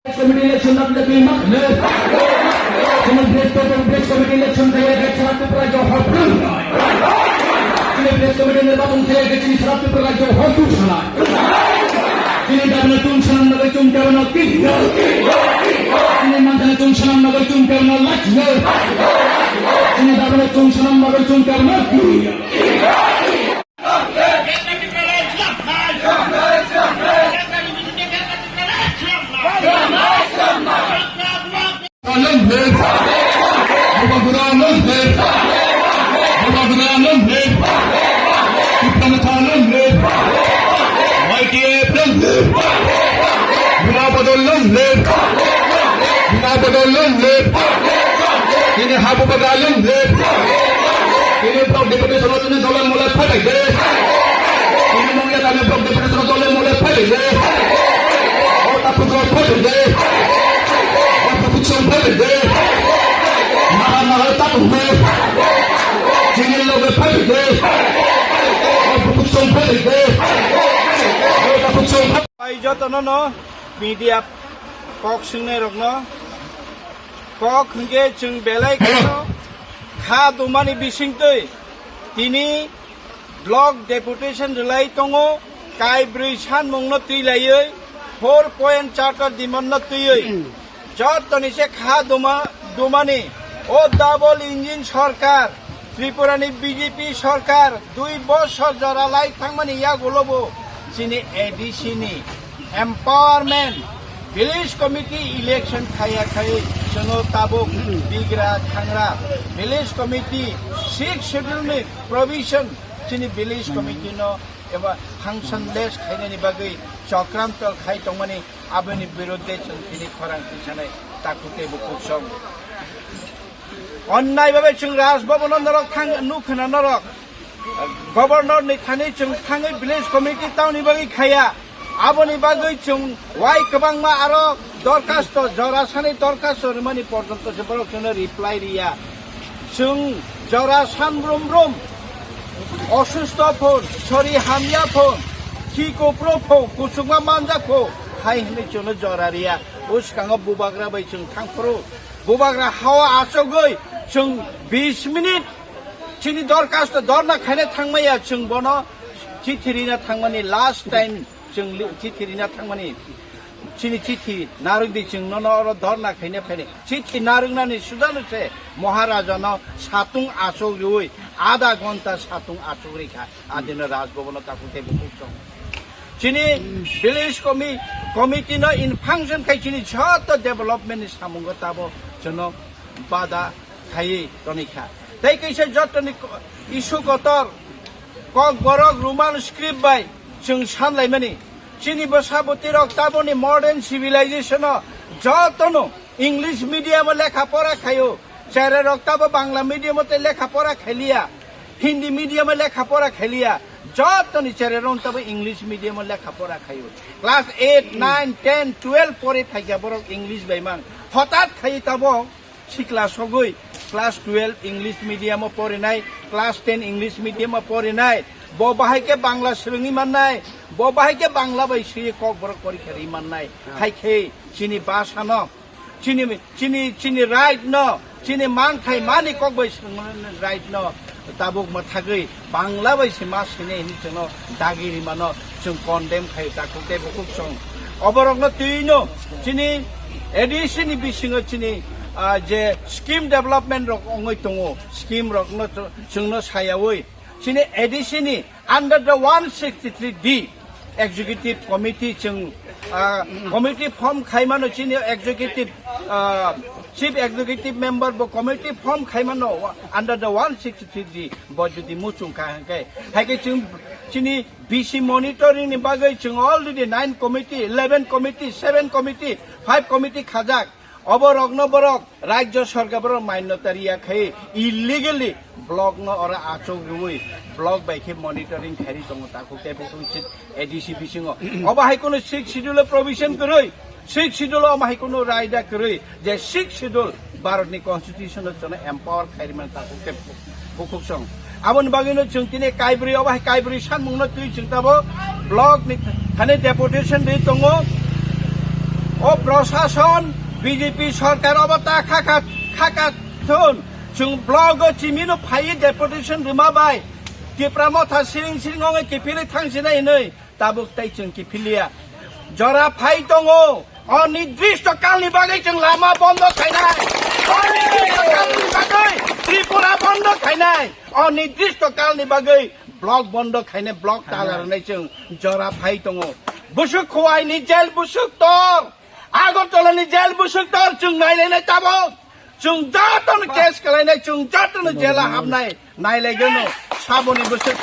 Committee election not the being not live. Committee election they get some people like your hot blue. Committee the bottom they get some people like your hot blue. Ini darna tum sanam nagai tum karna king. Ini mandana tum sanam nagai tum karna lach. Ini darna tum sanam nagai tum karna king. Ini habu bagalung ini blok deputi solotin dolan mulai pakai ini mau lihat ada blok deputi solotin mulai pakai otak pucuk pakai otak pucuk pakai mahal tak ini lo pakai otak pucuk pakai otak pucuk Ai joto no media kok singne rokno kok khunge chung belai kano kha dumani bisingtoi tini block deputation relai tongo kai brui san mongno tuilaioi 4.4 dimonno tuioi jotoni se kha dumani o double engine Sarkar ত্রিপুরানি BJP সরকার 2 বছর জরালাই থাংমানি ইয়া গলবো চিনি এডিসিনি empowerment village committee election khaya khai jono tabuk bigra khangra village committee 6 schedule me provision chini village committee no eba function less khainani bagai chokram tol khai tongmani aboni birodhe chini khorang tisanai takute bukuksong onnai babe chung raj bhavan norok thang nukhna norok governor ni khani chung thangai village committee tauni bagai khaya aboni bagai chung wai kabangma aro দরখাস্ত জরাসানি দরখাস্ত মানে পর্যন্ত সে বড় কোনো reply রিয়া chung জরাসান ব্রুম অসুস্থ ফোন সরি হামিয়া ফোন খিকো প্রো ফোন কুসুমা মানজা ফো হাই হনে চনো জরারিয়া উসকাঙ্গ বুবাগ্রা বাই chung থাংপ্রো বুবাগ্রা হাওয়া আসগৈ chung 20 মিনিট চিনি দরখাস্ত দরনা খাইনে থাংমাইয়া chung বনো চিঠিরিনা থাংমানি লাস্ট টাইম chung চিঠিরিনা থাংমানি chini chithi narung di chung no dhorna khaine phane chithi narung nani sudanu se maharaja no satung asok roi आधा घंटा satung asok rekha adina rajbhavan takute bukong chini village committee no in function khai chini jhot development samungo tabo jono bada khai tonikha tai kaise jotoni issue kotor kok borok roman script by chung sanlai mani chini basaboti rok taboni modern civilization jotono english medium lekha pora khayo chare rok tabo bangla medium te lekha pora khelia hindi medium lekha pora khelia jotoni chare ron tabo english medium lekha pora khayo class 8 9 10 12 pore thaiya borok english baimang hotat khai tabo sikla sogoi class 12 english medium pore nai class 10 english medium pore nai bo bahai ke bangla srungi mannai bo bahai ke bangla bai sri kok borok porikha ri mannai khai khe chini basa no chini right no chini man khai mani kok bai right no tabuk ma thagei bangla bai sima sine ni chono dagiri mano chung condemn khai takute bukuk song oborok no tuino chini edition bisingo chini je scheme development rok ongoi tongo scheme rok no chungno sayawoi chini edition under the 163D executive committee chung committee form khaimano chini executive chief executive member bo committee form khaimano under the 163D bo jodi muchung kai haike chung chini BC monitoring ni bagai chung already 9 committee 11 committee 7 committee 5 committee khajak অবরক নবরক রাজ্য সরকার মান্যতা রিয়া খাই illegally block ন অরা আচক রুই block বাইকে monitoring খারি দङ তাকো কেবুচিত ADC বিসিং অবাহাই কোন 6 schedule provision করই 6 schedule অমাহাই কোন রায়দা করই যে 6 শিডিউল ভারতনি কনস্টিটিউশন জনে এম্পাওয়ার খাইমান তাকো কেবু বুকুসং আবন বাগিনো চুংতিনে কাইব্রি অবাহাই কাইব্রি সানমুংন তুই চিন্তাবো ব্লক নি খানে ডেপুটেশন রে দङ ও প্রশাসন বিজেপি সরকার অবতা খাকাত থুন जों ब्लग चिमिनो फाइ डेपुटेशन रिमाबाय टिप्रामथा सिरिं सिरिं अंगे किफिले थांसिनाय नै ताबुक ताइ जों किफिलिया जरा फाइ दङो अनिर्दिष्ट कालनि बागै जों लामा बन्द खायनाय अनिर्दिष्ट कालनि बागै त्रिपुरा बन्द खायनाय अनिर्दिष्ट कालनि बागै ब्लक बन्द खायनाय ब्लक तालारनाय जों जरा फाइ दङो बुसुक खवाइनि जेल बुसुक तर आगरतलानि जेल बुसुक तर जों नायलायनाय ताबुक जों जातन केस खालायनाय जों जातन जेला हाबनाय नायलायगोन साबनि बोसोर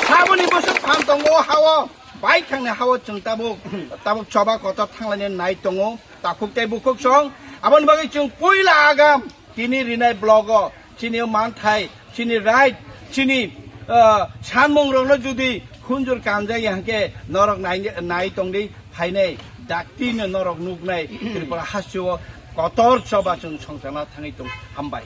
साबनि बोसोर थाम दङ हाव बाइक थांनो हाव जों ताबुक सभा कत थांलायनाय नाय दङ ताकुकताय बुकुक सं आबन बागै जों पहिला आगाम तिनि रिनाय ब्लग चिनि मानथाय चिनि राइट चिनि सानमंरनो जुदि खुनजुर कामजाय हाके नरक नाय दंदि फायनाय दाक्तिनो नरक नुगनाय त्रिपुरा हासियो कतर सभा जों संजाना थाङै दं हामबाय